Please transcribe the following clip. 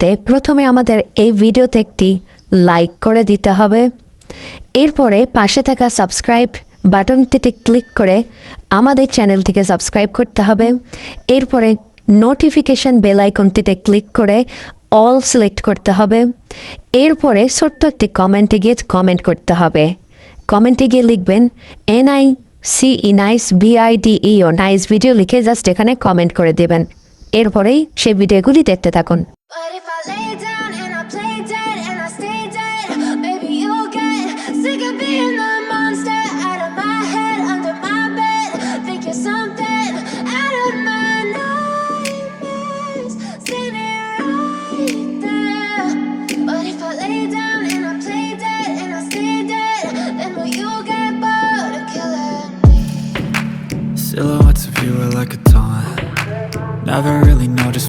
দেখতে প্রথমে আমাদের এই ভিডিওতে একটি লাইক করে দিতে হবে। এরপরে পাশে থাকা সাবস্ক্রাইব বাটনটিতে ক্লিক করে আমাদের চ্যানেলটিকে সাবস্ক্রাইব করতে হবে। এরপরে নোটিফিকেশন বেল আইকনটিতে ক্লিক করে অল সিলেক্ট করতে হবে। এরপরে ছোট্ট একটি কমেন্টে গিয়ে কমেন্ট করতে হবে। কমেন্টে গিয়ে লিখবেন NICE nice BIDEO nice video লিখে জাস্ট এখানে কমেন্ট করে দেবেন। এরপরেই সেই ভিডিওগুলি দেখতে থাকুন।